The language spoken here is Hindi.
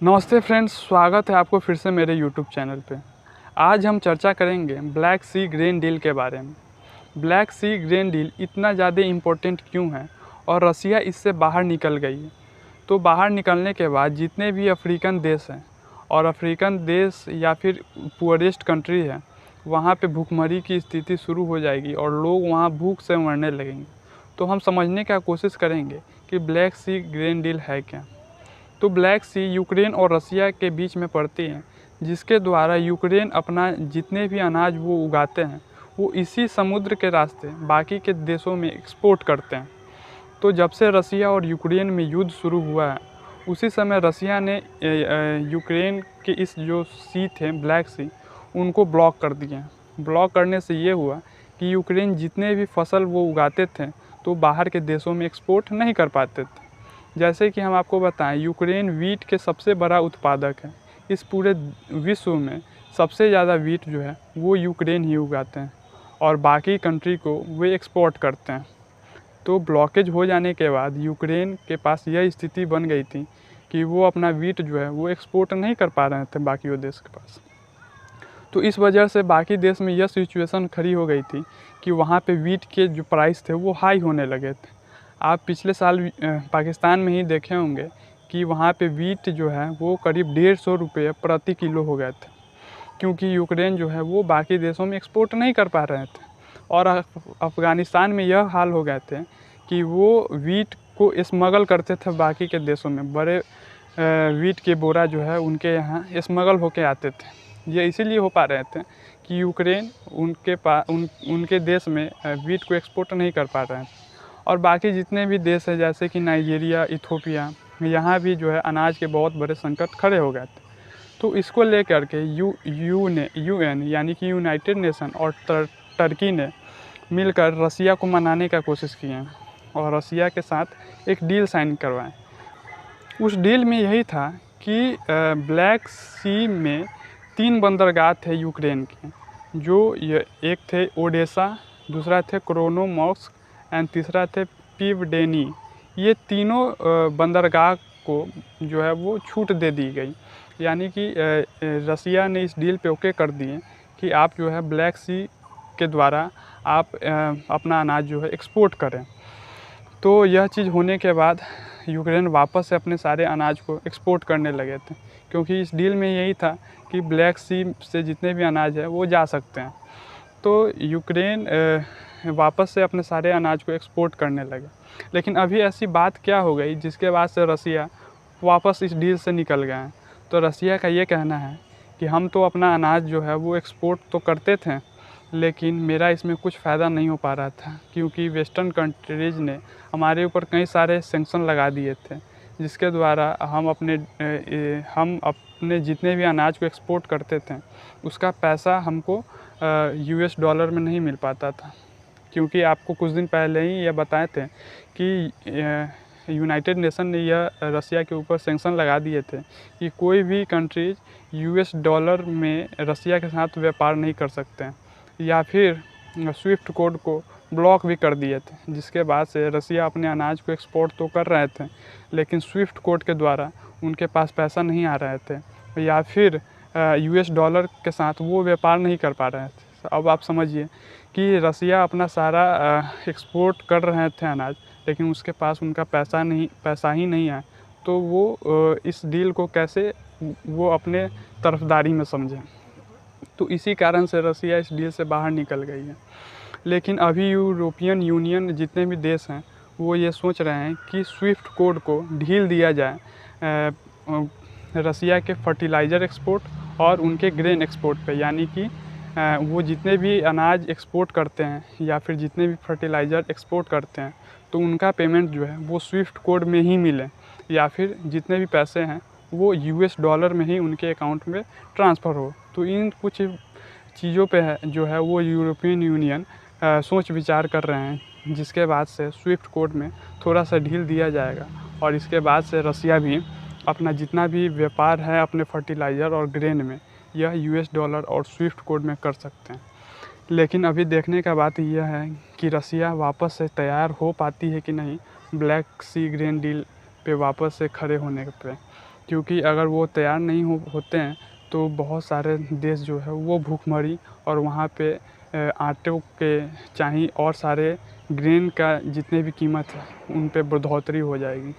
नमस्ते फ्रेंड्स, स्वागत है आपको फिर से मेरे यूट्यूब चैनल पे। आज हम चर्चा करेंगे ब्लैक सी ग्रेन डील के बारे में। ब्लैक सी ग्रेन डील इतना ज़्यादा इम्पोर्टेंट क्यों है और रसिया इससे बाहर निकल गई है। तो बाहर निकलने के बाद जितने भी अफ्रीकन देश हैं और अफ्रीकन देश या फिर पुअरेस्ट कंट्री है, वहाँ पे भूखमरी की स्थिति शुरू हो जाएगी और लोग वहाँ भूख से मरने लगेंगे। तो हम समझने का कोशिश करेंगे कि ब्लैक सी ग्रेन डील है क्या। तो ब्लैक सी यूक्रेन और रसिया के बीच में पड़ती है, जिसके द्वारा यूक्रेन अपना जितने भी अनाज वो उगाते हैं वो इसी समुद्र के रास्ते बाकी के देशों में एक्सपोर्ट करते हैं। तो जब से रसिया और यूक्रेन में युद्ध शुरू हुआ है, उसी समय रसिया ने यूक्रेन के इस जो सी थे ब्लैक सी, उनको ब्लॉक कर दिए। ब्लॉक करने से ये हुआ कि यूक्रेन जितने भी फसल वो उगाते थे तो बाहर के देशों में एक्सपोर्ट नहीं कर पाते थे। जैसे कि हम आपको बताएं, यूक्रेन वीट के सबसे बड़ा उत्पादक है। इस पूरे विश्व में सबसे ज़्यादा वीट जो है वो यूक्रेन ही उगाते हैं और बाकी कंट्री को वे एक्सपोर्ट करते हैं। तो ब्लॉकेज हो जाने के बाद यूक्रेन के पास यह स्थिति बन गई थी कि वो अपना वीट जो है वो एक्सपोर्ट नहीं कर पा रहे थे बाकी देश के पास। तो इस वजह से बाकी देश में यह सिचुएशन खड़ी हो गई थी कि वहाँ पे वीट के जो प्राइस थे वो हाई होने लगे थे। आप पिछले साल पाकिस्तान में ही देखे होंगे कि वहाँ पे वीट जो है वो करीब 150 रुपये प्रति किलो हो गए थे, क्योंकि यूक्रेन जो है वो बाकी देशों में एक्सपोर्ट नहीं कर पा रहे थे। और अफ़गानिस्तान में यह हाल हो गए थे कि वो वीट को स्मगल करते थे बाकी के देशों में। बड़े वीट के बोरा जो है उनके यहाँ स्मगल होके आते थे। ये इसीलिए हो पा रहे थे कि यूक्रेन उनके देश में वीट को एक्सपोर्ट नहीं कर पा रहे थे। और बाकी जितने भी देश हैं जैसे कि नाइजीरिया, इथोपिया, यहाँ भी जो है अनाज के बहुत बड़े संकट खड़े हो गए थे। तो इसको लेकर के यूएन यानी कि यूनाइटेड नेशन और टर्की ने मिलकर रसिया को मनाने का कोशिश किए हैं और रसिया के साथ एक डील साइन करवाएं। उस डील में यही था कि ब्लैक सी में 3 बंदरगाह थे यूक्रेन के, जो एक थे ओडेसा, दूसरा थे क्रोनोमॉर्स्क एंड तीसरा थे पिवडेनी। ये तीनों बंदरगाह को जो है वो छूट दे दी गई, यानी कि रसिया ने इस डील पे ओके कर दिए कि आप जो है ब्लैक सी के द्वारा आप अपना अनाज जो है एक्सपोर्ट करें। तो यह चीज़ होने के बाद यूक्रेन वापस से अपने सारे अनाज को एक्सपोर्ट करने लगे थे, क्योंकि इस डील में यही था कि ब्लैक सी से जितने भी अनाज है वो जा सकते हैं। तो यूक्रेन वापस से अपने सारे अनाज को एक्सपोर्ट करने लगे। लेकिन अभी ऐसी बात क्या हो गई जिसके बाद से रसिया वापस इस डील से निकल गए हैं। तो रसिया का ये कहना है कि हम तो अपना अनाज जो है वो एक्सपोर्ट तो करते थे, लेकिन मेरा इसमें कुछ फ़ायदा नहीं हो पा रहा था, क्योंकि वेस्टर्न कंट्रीज़ ने हमारे ऊपर कई सारे सैंक्शन लगा दिए थे, जिसके द्वारा हम अपने जितने भी अनाज को एक्सपोर्ट करते थे उसका पैसा हमको यूएस डॉलर में नहीं मिल पाता था। क्योंकि आपको कुछ दिन पहले ही यह बताए थे कि यूनाइटेड नेशन ने यह रसिया के ऊपर सैंक्शन लगा दिए थे कि कोई भी कंट्रीज यूएस डॉलर में रसिया के साथ व्यापार नहीं कर सकते हैं, या फिर स्विफ्ट कोड को ब्लॉक भी कर दिए थे, जिसके बाद से रसिया अपने अनाज को एक्सपोर्ट तो कर रहे थे, लेकिन स्विफ्ट कोड के द्वारा उनके पास पैसा नहीं आ रहे थे, या फिर यूएस डॉलर के साथ वो व्यापार नहीं कर पा रहे थे। अब आप समझिए कि रसिया अपना सारा एक्सपोर्ट कर रहे थे अनाज, लेकिन उसके पास उनका पैसा ही नहीं है। तो वो इस डील को कैसे वो अपने तरफदारी में समझें। तो इसी कारण से रसिया इस डील से बाहर निकल गई है। लेकिन अभी यूरोपियन यूनियन जितने भी देश हैं वो ये सोच रहे हैं कि स्विफ्ट कोड को ढील दिया जाए रसिया के फर्टिलाइज़र एक्सपोर्ट और उनके ग्रेन एक्सपोर्ट पे, यानी कि वो जितने भी अनाज एक्सपोर्ट करते हैं या फिर जितने भी फर्टिलाइज़र एक्सपोर्ट करते हैं तो उनका पेमेंट जो है वो स्विफ्ट कोड में ही मिले, या फिर जितने भी पैसे हैं वो यूएस डॉलर में ही उनके अकाउंट में ट्रांसफ़र हो। तो इन कुछ चीज़ों पे है जो है वो यूरोपियन यूनियन सोच विचार कर रहे हैं, जिसके बाद से स्विफ्ट कोड में थोड़ा सा ढील दिया जाएगा और इसके बाद से रसिया भी अपना जितना भी व्यापार है अपने फर्टिलाइज़र और ग्रेन में यह यूएस डॉलर और स्विफ्ट कोड में कर सकते हैं। लेकिन अभी देखने का बात यह है कि रसिया वापस से तैयार हो पाती है कि नहीं ब्लैक सी ग्रेन डील पे वापस से खड़े होने पे, क्योंकि अगर वो तैयार नहीं होते हैं तो बहुत सारे देश जो है वो भूखमरी और वहाँ पे आटे के चाहे और सारे ग्रेन का जितने भी कीमत है उन पे बढ़ोतरी हो जाएगी।